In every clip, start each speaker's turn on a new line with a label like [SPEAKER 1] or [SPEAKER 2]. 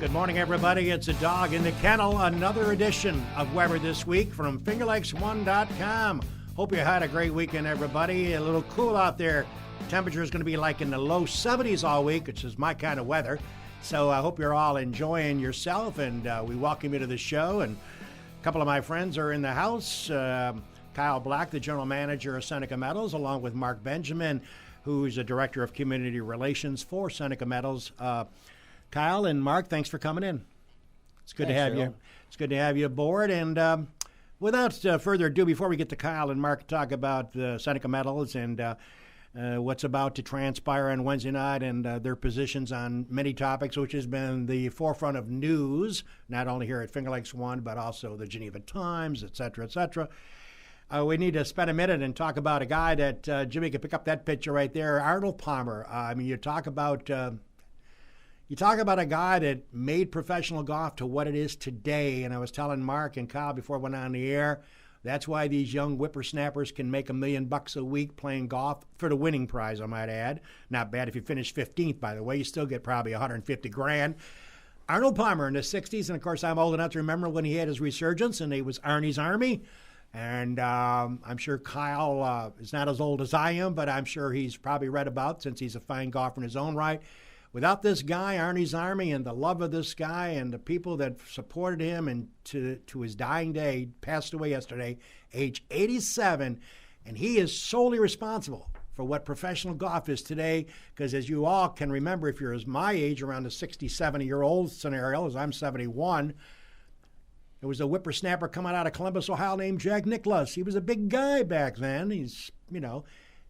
[SPEAKER 1] Good morning, everybody. It's a dog in the kennel. Another edition of Weather This Week from FingerLakes1.com. Hope you had a great weekend, everybody. A little cool out there. Temperature is going to be like in the low 70s all week, which is my kind of weather. So I hope you're all enjoying yourself, and we welcome you to the show. And a couple of my friends are in the house. Kyle Black, the general manager of Seneca Meadows, along with Mark Benjamin, who's the director of community relations for Seneca Meadows. Kyle and Mark, thanks for coming in. It's good to have you. It's good to have you aboard. And without further ado, before we get to Kyle and Mark to talk about Seneca Meadows and what's about to transpire on Wednesday night and their positions on many topics, which has been the forefront of news, not only here at Finger Lakes One, but also the Geneva Times, et cetera, et cetera. We need to spend a minute and talk about a guy that, Jimmy, can pick up that picture right there, Arnold Palmer. I mean, you talk about a guy that made professional golf to what it is today. And I was telling Mark and Kyle before I went on the air, that's why these young whippersnappers can make $1 million a week playing golf for the winning prize, I might add. Not bad if you finish 15th, by the way. You still get probably $150,000. Arnold Palmer in the 60s, and of course I'm old enough to remember when he had his resurgence, and it was Arnie's Army. And I'm sure Kyle is not as old as I am, but I'm sure he's probably read about, since he's a fine golfer in his own right. Without this guy, Arnie's Army, and the love of this guy and the people that supported him and to his dying day, he passed away yesterday, age 87, and he is solely responsible for what professional golf is today, because as you all can remember, if you're as my age, around the 60, 70-year-old scenario, as I'm 71, there was a whippersnapper coming out of Columbus, Ohio named Jack Nicklaus. He was a big guy back then. He's,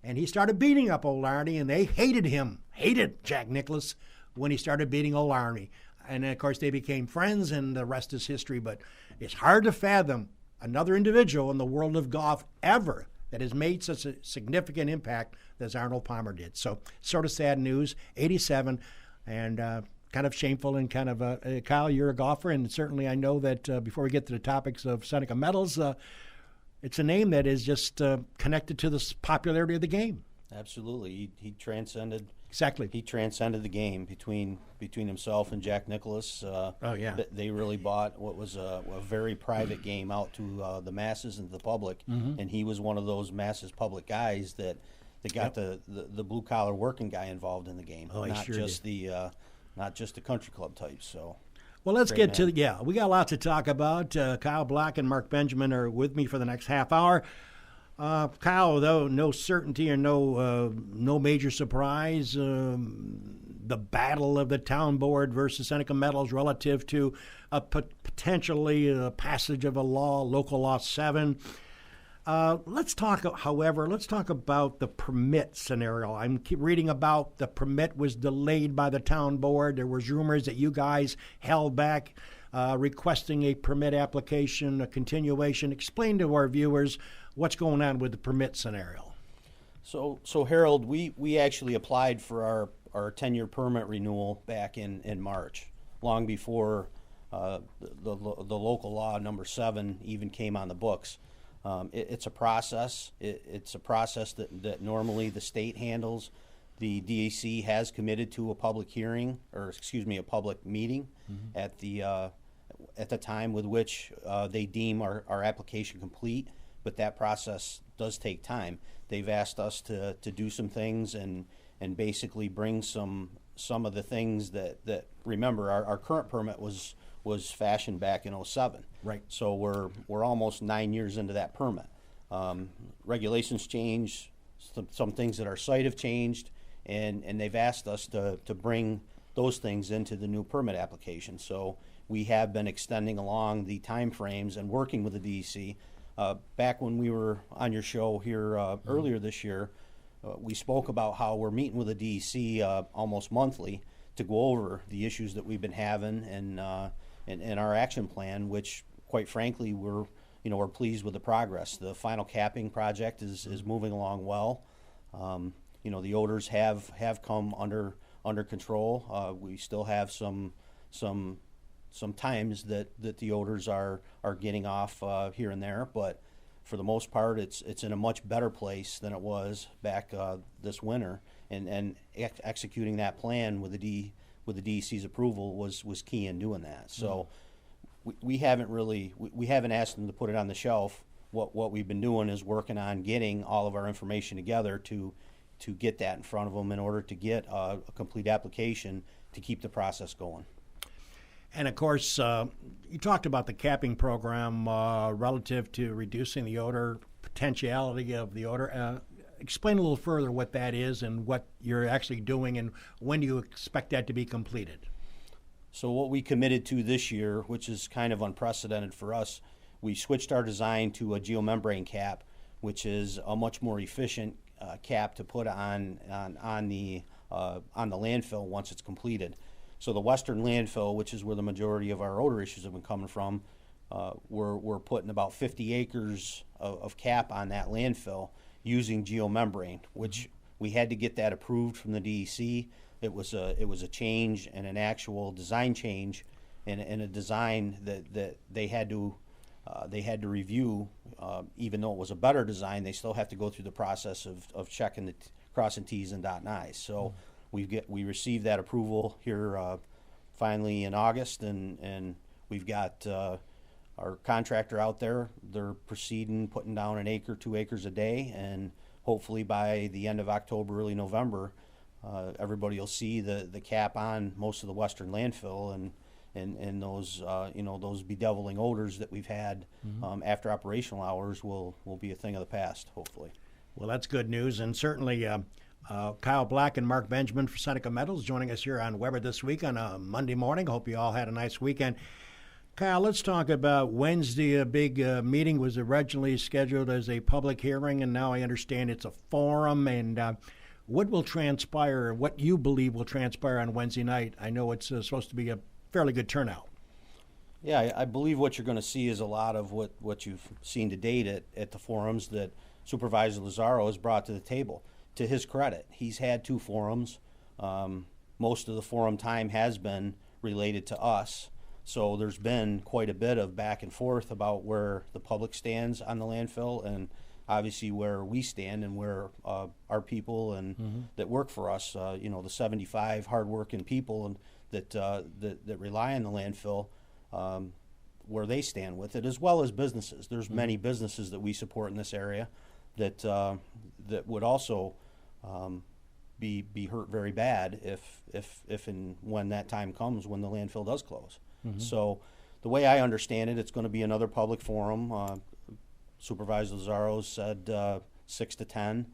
[SPEAKER 1] and he started beating up old Arnie, and they hated him, hated Jack Nicklaus when he started beating old Arnie. And then, of course, they became friends, and the rest is history. But it's hard to fathom another individual in the world of golf ever that has made such a significant impact as Arnold Palmer did. So sort of sad news, 87, and kind of shameful, and kind of, Kyle, you're a golfer, and certainly I know that before we get to the topics of Seneca Meadows, it's a name that is just connected to the popularity of the game.
[SPEAKER 2] Absolutely. He transcended.
[SPEAKER 1] Exactly.
[SPEAKER 2] He transcended the game between himself and Jack Nicklaus. They really bought what was a very private game out to the masses and the public, and he was one of those masses public guys that got the blue collar working guy involved in the game, not just the country club types. So.
[SPEAKER 1] Well, let's get to, we got a lot to talk about. Kyle Black and Mark Benjamin are with me for the next half hour. Kyle, though, no certainty or no major surprise, the battle of the town board versus Seneca Meadows relative to potentially a passage of a law, Local Law 7. Let's talk about the permit scenario. I'm reading about the permit was delayed by the town board. There was rumors that you guys held back requesting a permit application, a continuation. Explain to our viewers what's going on with the permit scenario.
[SPEAKER 2] So Harold, we actually applied for our 10-year permit renewal back in March, long before the local law number 7 even came on the books. It's a process. It's a process that normally the state handles. The DAC has committed to a public hearing, a public meeting at the time with which they deem our application complete. But that process does take time. They've asked us to do some things and basically bring some of the things that remember our current permit was fashioned back in 07.
[SPEAKER 1] Right.
[SPEAKER 2] So we're almost 9 years into that permit. Regulations change, some things at our site have changed, and they've asked us to bring those things into the new permit application. So we have been extending along the time frames and working with the DEC. Back when we were on your show here earlier this year, we spoke about how we're meeting with the DEC almost monthly to go over the issues that we've been having and our action plan, which, quite frankly, we're pleased with the progress. The final capping project is moving along well. The odors have come under control. We still have some times that the odors are getting off here and there, but for the most part, it's in a much better place than it was back this winter. And executing that plan with the with the DEC's approval was key in doing that. So we haven't really we haven't asked them to put it on the shelf. What we've been doing is working on getting all of our information together to get that in front of them in order to get a complete application to keep the process going.
[SPEAKER 1] And of course, you talked about the capping program relative to reducing the odor, potentiality of the odor. Explain a little further what that is and what you're actually doing, and when do you expect that to be completed?
[SPEAKER 2] So what we committed to this year, which is kind of unprecedented for us, we switched our design to a geomembrane cap, which is a much more efficient cap to put on the landfill once it's completed. So the western landfill, which is where the majority of our odor issues have been coming from, we're putting about 50 acres of cap on that landfill using geomembrane, which we had to get that approved from the DEC. It was a change and an actual design change, and a design that they had to review. Even though it was a better design, they still have to go through the process of checking crossing T's and dotting I's. So we received that approval here finally in August, and we've got our contractor out there. They're proceeding, putting down 1 acre, 2 acres a day, and hopefully by the end of October, early November, everybody will see the cap on most of the western landfill, and those those bedeviling odors that we've had after operational hours will be a thing of the past, hopefully.
[SPEAKER 1] Well, that's good news, and certainly Kyle Black and Mark Benjamin for Seneca Meadows joining us here on Weber This Week on a Monday morning. Hope you all had a nice weekend. Kyle, let's talk about Wednesday. A big meeting was originally scheduled as a public hearing, and now I understand it's a forum. And what will transpire, what you believe will transpire on Wednesday night? I know it's supposed to be a fairly good turnout.
[SPEAKER 2] Yeah, I believe what you're going to see is a lot of what you've seen to date at the forums that Supervisor Lazaro has brought to the table. To his credit, he's had 2 forums. Most of the forum time has been related to us. So there's been quite a bit of back and forth about where the public stands on the landfill, and obviously where we stand and where our people and that work for us, the 75 hardworking people and that rely on the landfill, where they stand with it, as well as businesses. There's many businesses that we support in this area that would also be hurt very bad if and when that time comes when the landfill does close. So the way I understand it, it's going to be another public forum. Supervisor Lazaro said 6 to 10.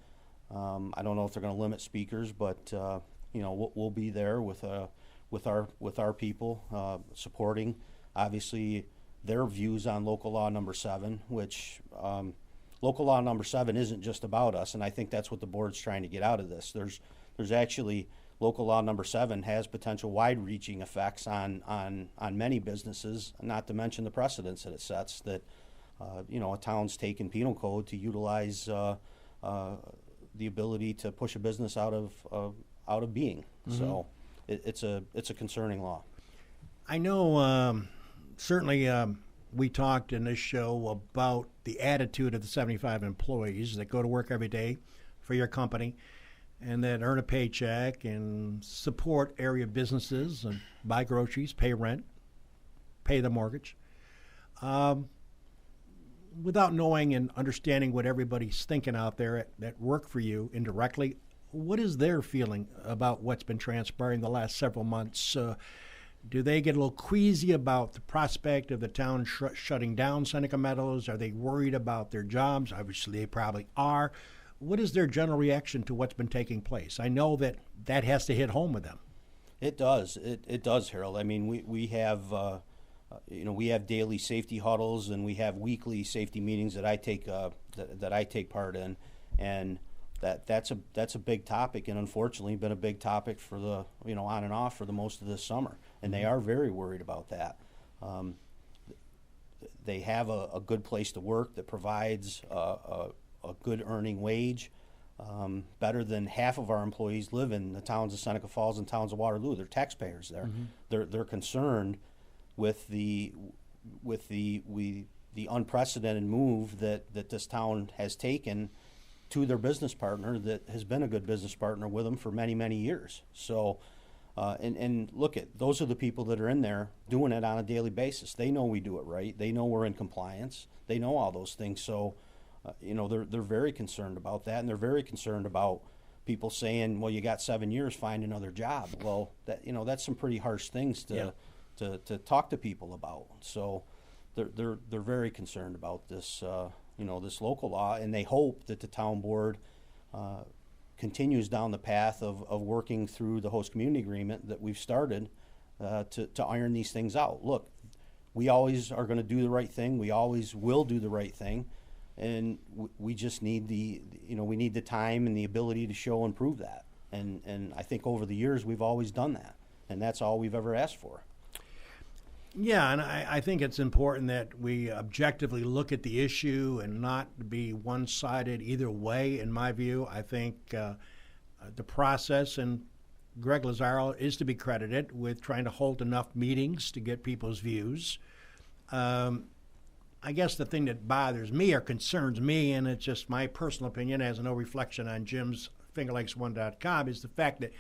[SPEAKER 2] I don't know if they're going to limit speakers, but we'll be there with our people supporting, obviously, their views on local law number 7, which local law number 7 isn't just about us, and I think that's what the board's trying to get out of this. There's actually local law number 7 has potential wide-reaching effects on many businesses, not to mention the precedents that it sets that a town's taken penal code to utilize the ability to push a business out of being. So it's a concerning law.
[SPEAKER 1] I know certainly we talked in this show about the attitude of the 75 employees that go to work every day for your company and that earn a paycheck and support area businesses and buy groceries, pay rent, pay the mortgage. Without knowing and understanding what everybody's thinking out there that work for you indirectly, what is their feeling about what's been transpiring the last several months? Do they get a little queasy about the prospect of the town shutting down Seneca Meadows? Are they worried about their jobs? Obviously, they probably are. What is their general reaction to what's been taking place? I know that has to hit home with them.
[SPEAKER 2] It does. It does, Harold. I mean, we have we have daily safety huddles and we have weekly safety meetings that I take that I take part in, and that's a big topic, and unfortunately been a big topic for the on and off for the most of this summer, and they are very worried about that. They have a good place to work that provides a good earning wage. Better than half of our employees live in the towns of Seneca Falls and towns of Waterloo. They're taxpayers there. They're concerned with the unprecedented move that this town has taken to their business partner that has been a good business partner with them for many, many years. So And look at, those are the people that are in there doing it on a daily basis. They know we do it right. They know we're in compliance. They know all those things. So, they're very concerned about that, and they're very concerned about people saying, well, you got 7 years, find another job. Well, that's some pretty harsh things to talk to people about. So they're very concerned about this, this local law, and they hope that the town board continues down the path of working through the host community agreement that we've started to iron these things out. Look, we always are going to do the right thing. We always will do the right thing. And we just need we need the time and the ability to show and prove that. And I think over the years we've always done that. And that's all we've ever asked for.
[SPEAKER 1] Yeah, and I think it's important that we objectively look at the issue and not be one-sided either way, in my view. I think the process, and Greg Lazaro is to be credited with trying to hold enough meetings to get people's views. I guess the thing that bothers me or concerns me, and it's just my personal opinion, has no reflection on Jim's FingerLakes1.com, is the fact that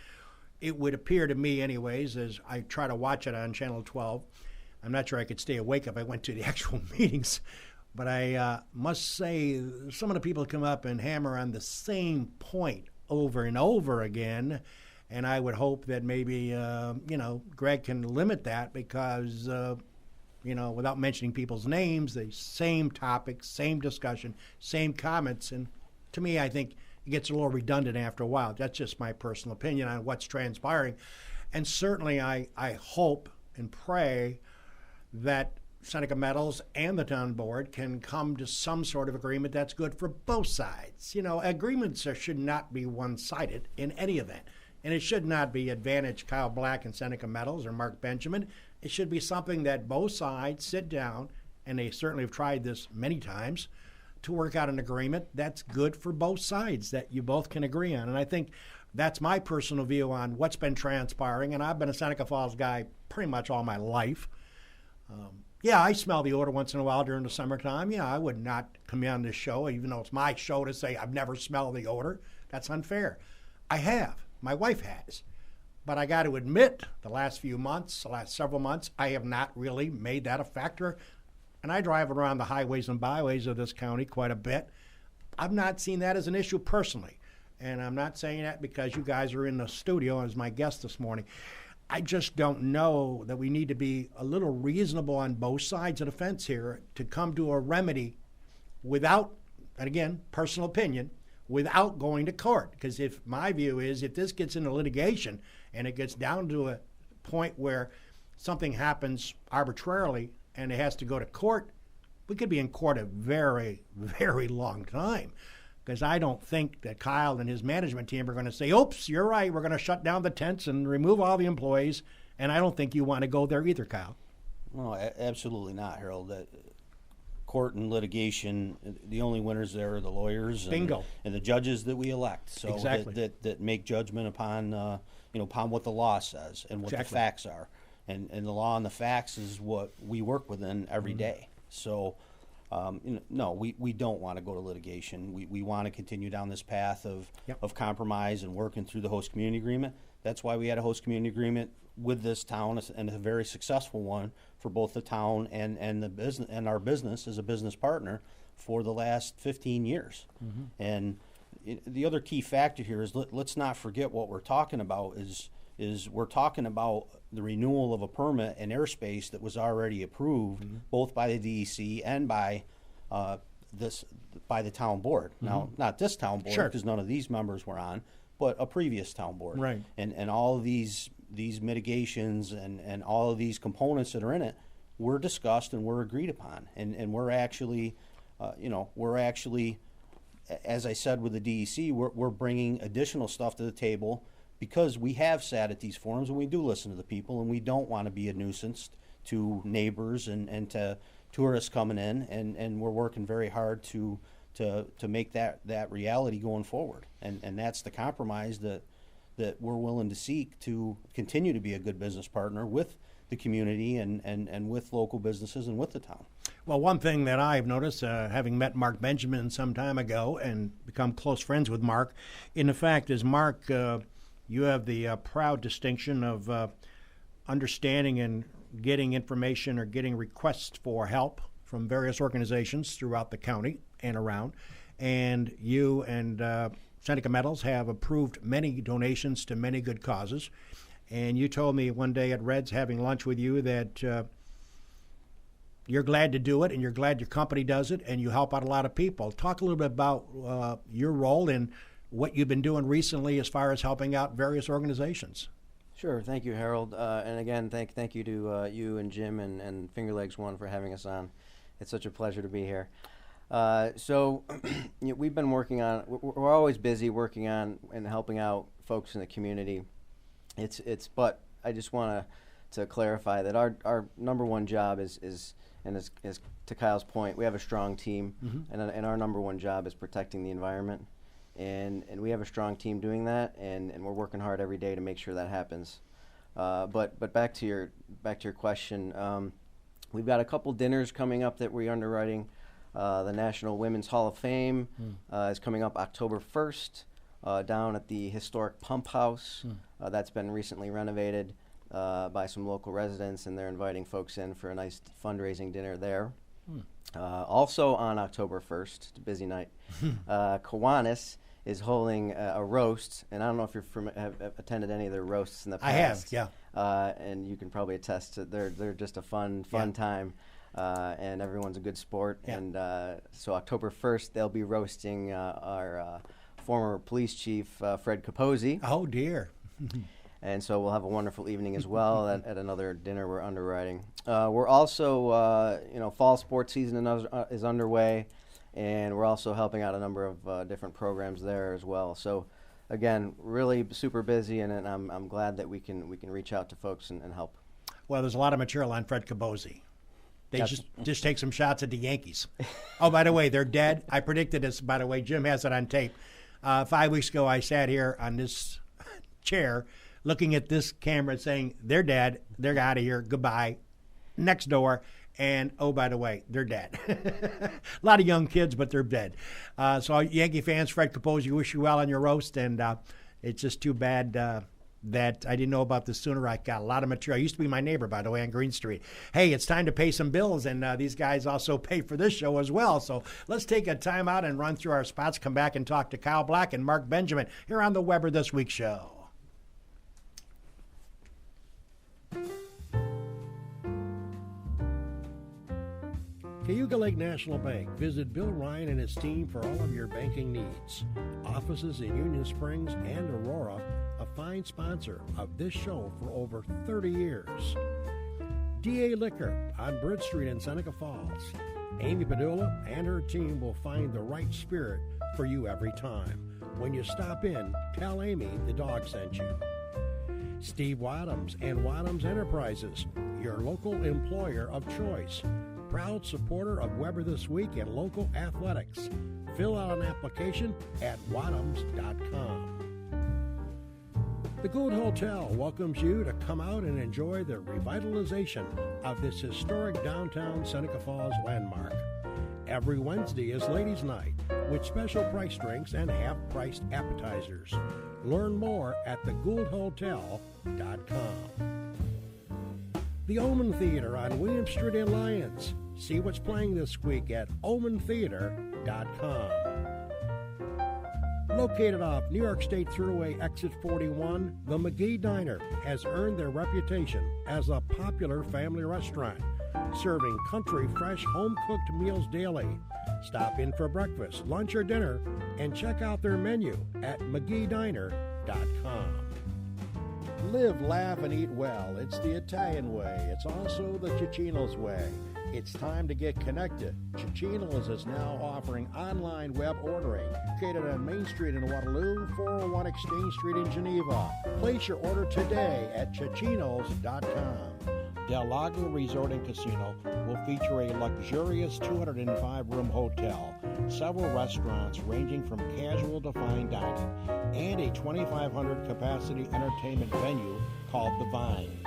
[SPEAKER 1] it would appear to me anyways, as I try to watch it on Channel 12, I'm not sure I could stay awake if I went to the actual meetings, but I must say some of the people come up and hammer on the same point over and over again, and I would hope that maybe, Greg can limit that because without mentioning people's names, the same topic, same discussion, same comments. And to me, I think it gets a little redundant after a while. That's just my personal opinion on what's transpiring. And certainly I hope and pray that Seneca Meadows and the town board can come to some sort of agreement that's good for both sides. Agreements should not be one-sided in any event. And it should not be advantage Kyle Black and Seneca Meadows or Mark Benjamin. It should be something that both sides sit down, and they certainly have tried this many times, to work out an agreement that's good for both sides, that you both can agree on. And I think that's my personal view on what's been transpiring. And I've been a Seneca Falls guy pretty much all my life. I smell the odor once in a while during the summertime. I would not come on this show, even though it's my show, to say I've never smelled the odor. That's unfair. I have. My wife has. But I got to admit, the last several months, I have not really made that a factor. And I drive around the highways and byways of this county quite a bit. I've not seen that as an issue personally. And I'm not saying that because you guys are in the studio as my guest this morning. I just don't know that we need to be a little reasonable on both sides of the fence here to come to a remedy without, and again, personal opinion, without going to court. Because if my view is, if this gets into litigation and it gets down to a point where something happens arbitrarily and it has to go to court, we could be in court a very, very long time. Because I don't think that Kyle and his management team are going to say, oops, you're right, we're going to shut down the tents and remove all the employees. And I don't think you want to go there either, Kyle.
[SPEAKER 2] No, absolutely not, Harold. Court and litigation, the only winners there are the lawyers and the judges that we elect. So
[SPEAKER 1] exactly.
[SPEAKER 2] that make judgment upon upon what the law says and what the facts are. And the law and the facts is what we work within every day. So no, we don't want to go to litigation. We want to continue down this path of compromise and working through the host community agreement. That's why we had a host community agreement with this town, and a very successful one for both the town and the business and our business as a business partner for the last 15 years. Mm-hmm. And the other key factor here is let's not forget what we're talking about is we're talking about the renewal of a permit and airspace that was already approved both by the DEC and by the town board. Now, not this town board because none of these members were on, but a previous town board.
[SPEAKER 1] Right.
[SPEAKER 2] And all of these mitigations and all of these components that are in it were discussed and were agreed upon. And we're actually, as I said with the DEC, we're bringing additional stuff to the table because we have sat at these forums and we do listen to the people, and we don't want to be a nuisance to neighbors and to tourists coming in, and we're working very hard to make that reality going forward. And that's the compromise that we're willing to seek to continue to be a good business partner with the community and with local businesses and with the town.
[SPEAKER 1] Well, one thing that I've noticed, having met Mark Benjamin some time ago and become close friends with Mark, in the fact is Mark, you have the proud distinction of understanding and getting information or getting requests for help from various organizations throughout the county and around. And you and Seneca Meadows have approved many donations to many good causes. And you told me one day at Red's having lunch with you that you're glad to do it and you're glad your company does it and you help out a lot of people. Talk a little bit about your role and what you've been doing recently as far as helping out various organizations.
[SPEAKER 3] Sure. Thank you, Harold. And again, thank you to you and Jim and Finger Legs One for having us on. It's such a pleasure to be here. So we've been working on, we're always busy working on and helping out folks in the community. But I just want to clarify that our number one job is to Kyle's point, we have a strong team, and our number one job is protecting the environment, and we have a strong team doing that, and we're working hard every day to make sure that happens. But back to your question, we've got a couple dinners coming up that we're underwriting. The National Women's Hall of Fame is coming up October 1st down at the historic Pump House. That's been recently renovated by some local residents, and they're inviting folks in for a nice fundraising dinner there. Also on October 1st, it's a busy night, Kiwanis is holding a roast, and I don't know if you have attended any of their roasts in the past.
[SPEAKER 1] I have, yeah.
[SPEAKER 3] And you can probably attest to they're just a fun time. And everyone's a good sport. Yeah. And so October 1st, they'll be roasting our former police chief, Fred Capozzi.
[SPEAKER 1] Oh, dear.
[SPEAKER 3] And so we'll have a wonderful evening as well at another dinner we're underwriting. We're also, fall sports season is underway, and we're also helping out a number of different programs there as well. So, again, really super busy, and I'm glad that we can reach out to folks and help.
[SPEAKER 1] Well, there's a lot of material on Fred Capozzi. They just take some shots at the Yankees. Oh, by the way, they're dead. I predicted this, by the way. Jim has it on tape. 5 weeks ago, I sat here on this chair looking at this camera saying, they're dead. They're out of here. Goodbye. Next door. And, oh, by the way, they're dead. A lot of young kids, but they're dead. So, Yankee fans, Fred Capozzi, wish you well on your roast. And it's just too bad that I didn't know about this sooner. I got a lot of material. I used to be my neighbor, by the way, on Green Street. Hey, it's time to pay some bills, and these guys also pay for this show as well. So let's take a time out and run through our spots, come back and talk to Kyle Black and Mark Benjamin here on the Weber This Week show. Cayuga Lake National Bank. Visit Bill Ryan and his team for all of your banking needs. Offices in Union Springs and Aurora, a fine sponsor of this show for over 30 years. DA Liquor on Bridge Street in Seneca Falls. Amy Padula and her team will find the right spirit for you every time. When you stop in, tell Amy the dog sent you. Steve Wadhams and Wadhams Enterprises, your local employer of choice. Proud supporter of Weber This Week and local athletics. Fill out an application at wadhams.com. The Gould Hotel welcomes you to come out and enjoy the revitalization of this historic downtown Seneca Falls landmark. Every Wednesday is Ladies' Night with special price drinks and half-priced appetizers. Learn more at thegouldhotel.com. The Omen Theater on William Street in Lyons. See what's playing this week at omentheater.com. Located off New York State Thruway Exit 41, the McGee Diner has earned their reputation as a popular family restaurant, serving country, fresh, home-cooked meals daily. Stop in for breakfast, lunch, or dinner, and check out their menu at mcgeediner.com. Live, laugh, and eat well. It's the Italian way. It's also the Cicino's way. It's time to get connected. Cicino's is now offering online web ordering. Located on Main Street in Waterloo, 401 Exchange Street in Geneva. Place your order today at Cicinos.com. Del Lago Resort and Casino will feature a luxurious 205-room hotel, several restaurants ranging from casual to fine dining, and a 2,500-capacity entertainment venue called The Vine.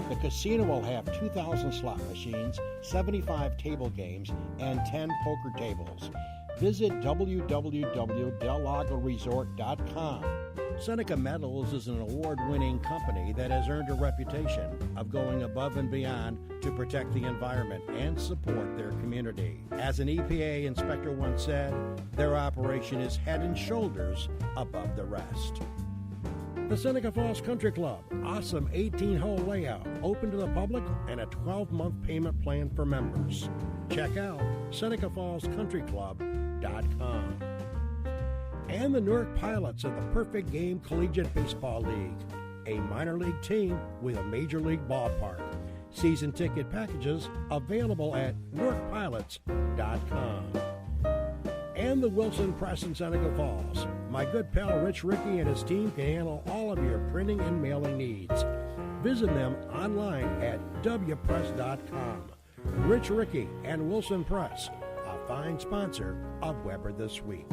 [SPEAKER 1] The casino will have 2,000 slot machines, 75 table games, and 10 poker tables. Visit www.dellagoresort.com. Seneca Meadows is an award-winning company that has earned a reputation of going above and beyond to protect the environment and support their community. As an EPA inspector once said, their operation is head and shoulders above the rest. The Seneca Falls Country Club, awesome 18-hole layout, open to the public, and a 12-month payment plan for members. Check out SenecaFallsCountryClub.com. And the Newark Pilots of the Perfect Game Collegiate Baseball League, a minor league team with a major league ballpark. Season ticket packages available at NewarkPilots.com. And the Wilson Press in Seneca Falls. My good pal Rich Rickey and his team can handle all of your printing and mailing needs. Visit them online at wpress.com. Rich Rickey and Wilson Press, a fine sponsor of Weber This Week.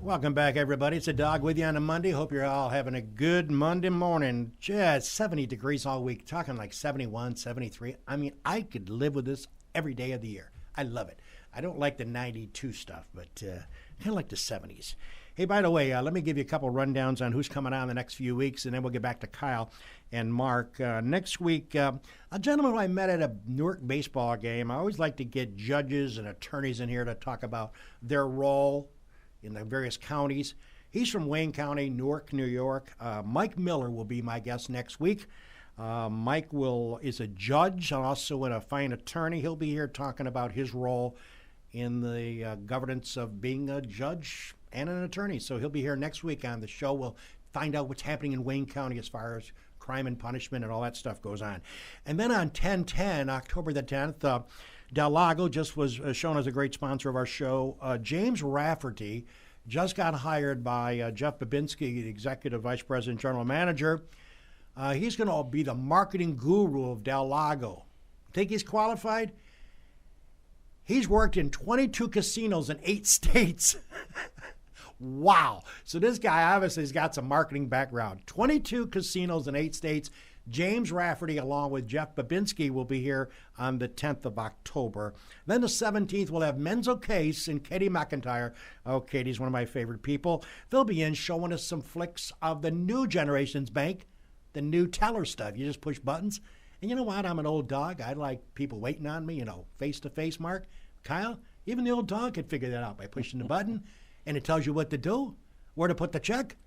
[SPEAKER 1] Welcome back, everybody. It's a dog with you on a Monday. Hope you're all having a good Monday morning. Just 70 degrees all week, talking like 71, 73. I mean, I could live with this every day of the year. I love it. I don't like the 92 stuff, but kind of like the 70s. Hey, by the way, let me give you a couple rundowns on who's coming on the next few weeks, and then we'll get back to Kyle and Mark. Next week, a gentleman who I met at a Newark baseball game. I always like to get judges and attorneys in here to talk about their role in the various counties. He's from Wayne County, Newark, New York. Mike Miller will be my guest next week. Mike is a judge and also a fine attorney. He'll be here talking about his role in the governance of being a judge and an attorney. So he'll be here next week on the show. We'll find out what's happening in Wayne County as far as crime and punishment and all that stuff goes on. And then on 10/10, October the 10th, Del Lago just was shown as a great sponsor of our show. James Rafferty just got hired by Jeff Babinski, the Executive Vice President General Manager. He's going to be the marketing guru of Del Lago. Think he's qualified? He's worked in 22 casinos in 8 states. Wow. So this guy obviously has got some marketing background. 22 casinos in 8 states. James Rafferty, along with Jeff Babinski, will be here on the 10th of October. Then the 17th, we'll have Menzo Case and Katie McIntyre. Oh, Katie's one of my favorite people. They'll be in showing us some flicks of the new Generations Bank, the new teller stuff. You just push buttons. And you know what? I'm an old dog. I like people waiting on me, face-to-face, Mark. Kyle, even the old dog could figure that out by pushing the button, and it tells you what to do, where to put the check.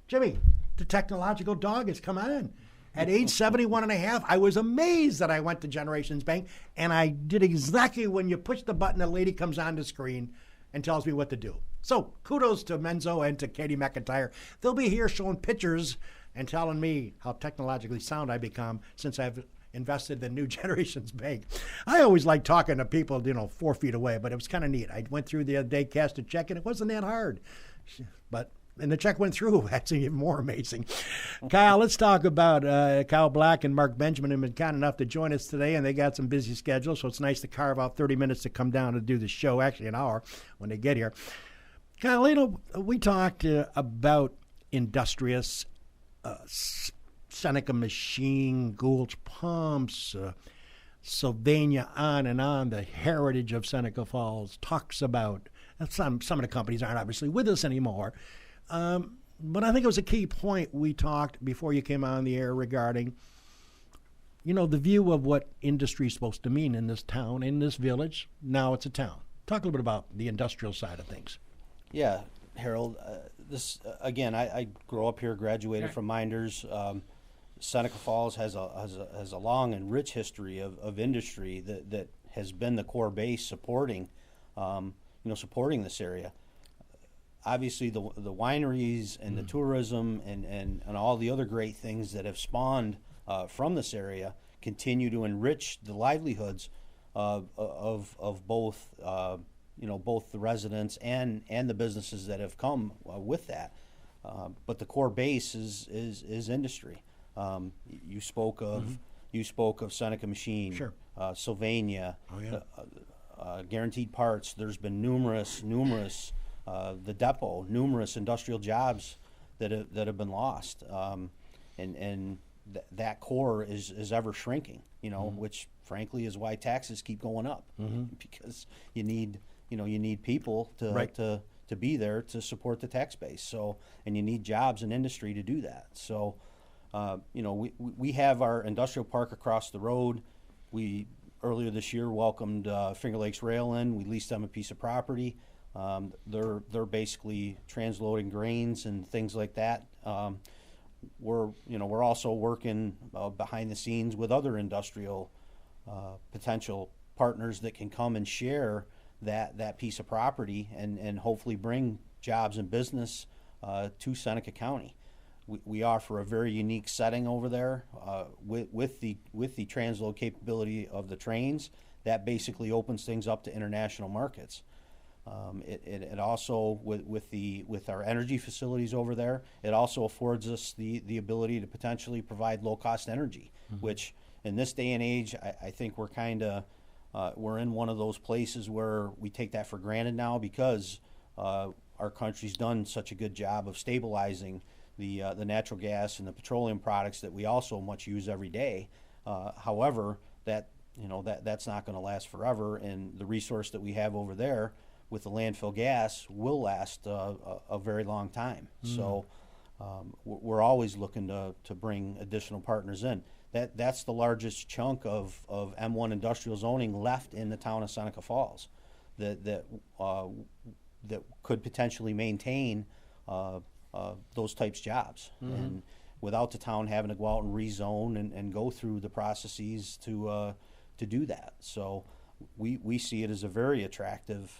[SPEAKER 1] Jimmy, the technological dog has come on. At age 71 and a half, I was amazed that I went to Generations Bank, and I did exactly when you push the button, a lady comes on the screen and tells me what to do. So kudos to Menzo and to Katie McIntyre. They'll be here showing pictures and telling me how technologically sound I become since I've invested in New Generations Bank. I always like talking to people, 4 feet away, but it was kind of neat. I went through the other day, cashed a check, and it wasn't that hard. And the check went through. That's even more amazing. Kyle, let's talk about Kyle Black and Mark Benjamin have been kind enough to join us today, and they got some busy schedules, so it's nice to carve out 30 minutes to come down and do the show, actually an hour when they get here. Kyle, we talked about Industrious, Seneca Machine, Gould's Pumps, Sylvania, on and on. The heritage of Seneca Falls talks about some of the companies aren't obviously with us anymore. But I think it was a key point we talked before you came on the air regarding, the view of what industry is supposed to mean in this town, in this village. Now it's a town. Talk a little bit about the industrial side of things.
[SPEAKER 2] Yeah, Harold. Again, I grew up here, graduated from Minders. Seneca Falls has a long and rich history of industry that has been the core base supporting this area. Obviously, the wineries and the tourism and all the other great things that have spawned from this area continue to enrich the livelihoods of both both the residents and the businesses that have come with that. But the core base is industry. You spoke of Seneca Machine,
[SPEAKER 1] sure.
[SPEAKER 2] Sylvania, Guaranteed Parts. There's been numerous the depot, numerous industrial jobs that have been lost, and that core is ever shrinking. Which frankly is why taxes keep going up, because you need you need people to
[SPEAKER 1] Right.
[SPEAKER 2] to be there to support the tax base. So, and you need jobs and industry to do that. So, we have our industrial park across the road. We earlier this year welcomed Finger Lakes Rail in. We leased them a piece of property. They're basically transloading grains and things like that. We're also working behind the scenes with other industrial potential partners that can come and share that piece of property and hopefully bring jobs and business to Seneca County. We offer a very unique setting over there with the transload capability of the trains. That basically opens things up to international markets. It also with our energy facilities over there, it also affords us the ability to potentially provide low cost energy, which in this day and age, I think we're kind of we're in one of those places where we take that for granted now because our country's done such a good job of stabilizing the natural gas and the petroleum products that we also much use every day. However, that's not going to last forever, and the resource that we have over there with the landfill gas will last a very long time. So we're always looking to bring additional partners in. That's the largest chunk of M1 industrial zoning left in the town of Seneca Falls that could potentially maintain those types of jobs. And without the town having to go out and rezone and go through the processes to do that. So we see it as a very attractive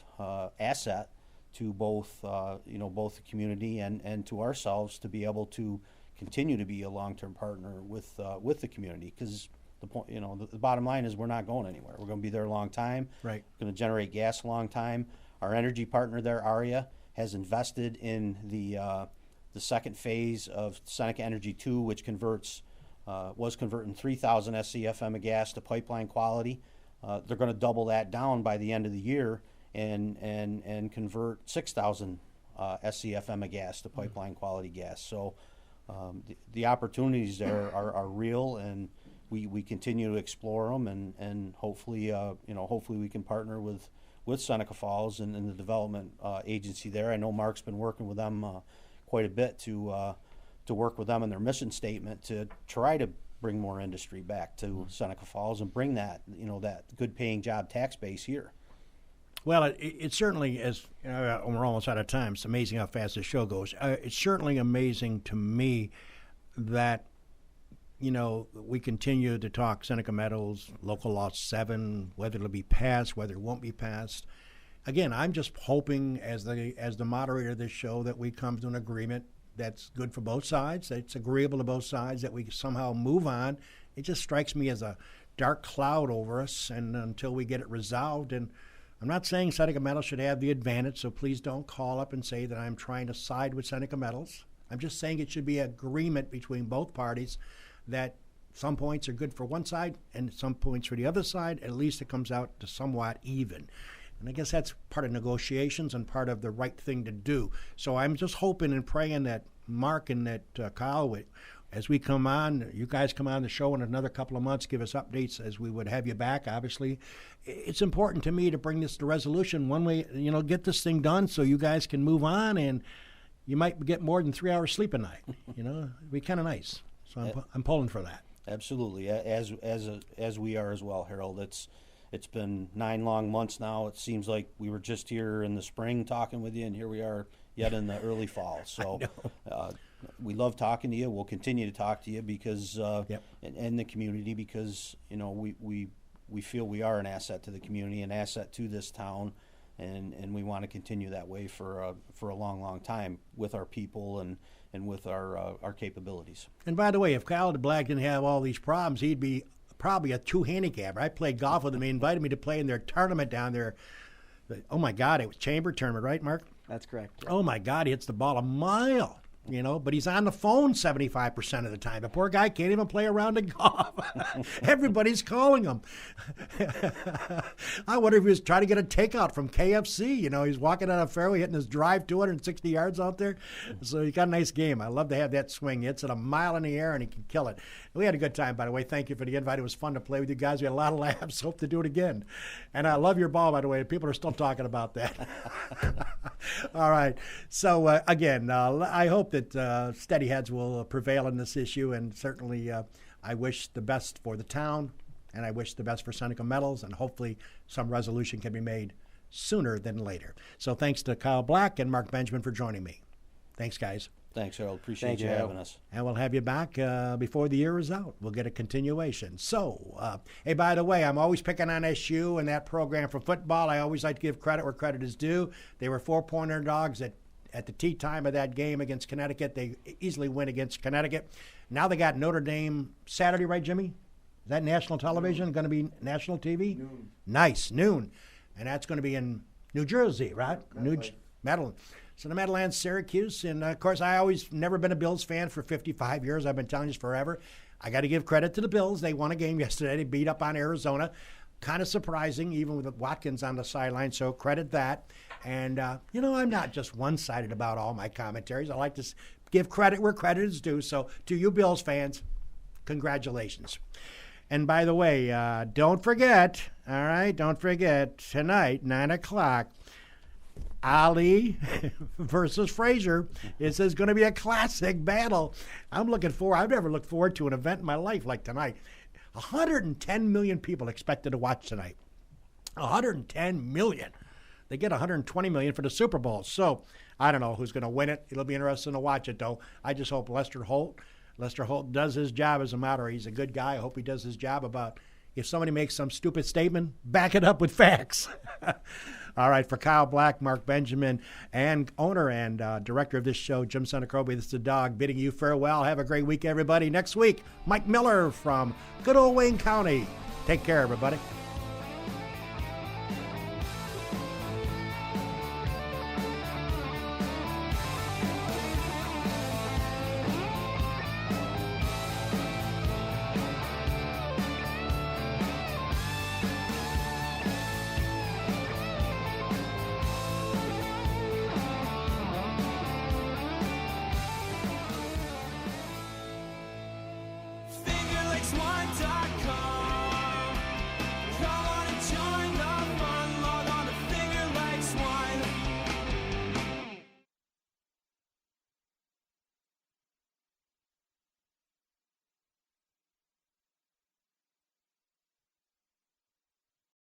[SPEAKER 2] asset to both both the community and to ourselves to be able to continue to be a long-term partner with the community, because the bottom line is we're not going anywhere. We're going to be there a long time.
[SPEAKER 1] Right.
[SPEAKER 2] Going to generate gas a long time. Our energy partner there, ARIA, has invested in the second phase of Seneca Energy 2, which was converting 3,000 SCFM of gas to pipeline quality. They're going to double that down by the end of the year and convert 6,000 SCFM of gas to pipeline quality gas. So the opportunities there are real, and we continue to explore them, and hopefully hopefully we can partner with Seneca Falls and the development agency there. I know Mark's been working with them quite a bit to work with them in their mission statement to try to bring more industry back to Seneca Falls and bring that that good paying job tax base here.
[SPEAKER 1] Well, it certainly is. We're almost out of time. It's amazing how fast the show goes. It's certainly amazing to me that we continue to talk Seneca Meadows, Local Law 7, whether it'll be passed, whether it won't be passed. Again, I'm just hoping as the moderator of this show that we come to an agreement that's good for both sides, that's agreeable to both sides, that we somehow move on. It just strikes me as a dark cloud over us, and until we get it resolved. And I'm not saying Seneca Meadows should have the advantage, so please don't call up and say that I'm trying to side with Seneca Meadows. I'm just saying it should be an agreement between both parties that some points are good for one side and some points for the other side. At least it comes out to somewhat even. And I guess that's part of negotiations and part of the right thing to do. So I'm just hoping and praying that Mark and that Kyle, as we come on, you guys come on the show in another couple of months, give us updates as we would have you back, obviously. It's important to me to bring this to resolution one way, get this thing done so you guys can move on, and you might get more than 3 hours sleep a night. It'd be kind of nice. So I'm pulling for that.
[SPEAKER 2] Absolutely, as we are as well, Harold. It's been 9 long months now. It seems like we were just here in the spring talking with you, and here we are yet in the early fall. So we love talking to you. We'll continue to talk to you because and the community, because we feel we are an asset to the community, an asset to this town, and we want to continue that way for a long, long time with our people and with our capabilities.
[SPEAKER 1] And by the way, if Kyle DeBlack didn't have all these problems, he'd be probably a 2 handicapper. I played golf with him. He invited me to play in their tournament down there. Oh my God, it was chamber tournament, right, Mark?
[SPEAKER 3] That's correct.
[SPEAKER 1] Oh my God, he hits the ball a mile. but he's on the phone 75% of the time. The poor guy can't even play a round of golf. Everybody's calling him. I wonder if he was trying to get a takeout from KFC. He's walking on a fairway, hitting his drive 260 yards out there. So he got a nice game. I love to have that swing. He hits it a mile in the air, and he can kill it. We had a good time, by the way. Thank you for the invite. It was fun to play with you guys. We had a lot of laughs. Hope to do it again. And I love your ball, by the way. People are still talking about that. All right. So, again, I hope that steady heads will prevail in this issue, and certainly I wish the best for the town, and I wish the best for Seneca Meadows, and hopefully some resolution can be made sooner than later. So thanks to Kyle Black and Mark Benjamin for joining me. Thanks, guys.
[SPEAKER 2] Thanks, Harold. Appreciate
[SPEAKER 3] Thank
[SPEAKER 2] you
[SPEAKER 3] you,
[SPEAKER 2] having us.
[SPEAKER 1] And we'll have you back before the year is out. We'll get a continuation. So, hey, by the way, I'm always picking on SU and that program for football. I always like to give credit where credit is due. They were 4-point underdogs at the tea time of that game against Connecticut. They easily win against Connecticut. Now they got Notre Dame Saturday, right, Jimmy? Is that national television? Going to be national TV?
[SPEAKER 4] Noon.
[SPEAKER 1] Nice, noon. And that's going to be in New Jersey, right? Madeline. So the Meadowlands, Syracuse, and of course I always never been a Bills fan for 55 years. I've been telling you this forever. I got to give credit to the Bills. They won a game yesterday. They beat up on Arizona. Kind of surprising, even with Watkins on the sideline. So credit that. And I'm not just one-sided about all my commentaries. I like to give credit where credit is due. So to you Bills fans, congratulations. And by the way, don't forget, all right, tonight, 9 o'clock, Ali versus Frazier. This is going to be a classic battle. I've never looked forward to an event in my life like tonight. 110 million people expected to watch tonight. 110 million. They get 120 million for the Super Bowl. So I don't know who's going to win it. It'll be interesting to watch it, though. I just hope Lester Holt does his job as a moderator. He's a good guy. I hope he does his job about if somebody makes some stupid statement, back it up with facts. All right, for Kyle Black, Mark Benjamin, and owner and director of this show, Jim Senecrobe, this is the dog bidding you farewell. Have a great week, everybody. Next week, Mike Miller from good old Wayne County. Take care, everybody.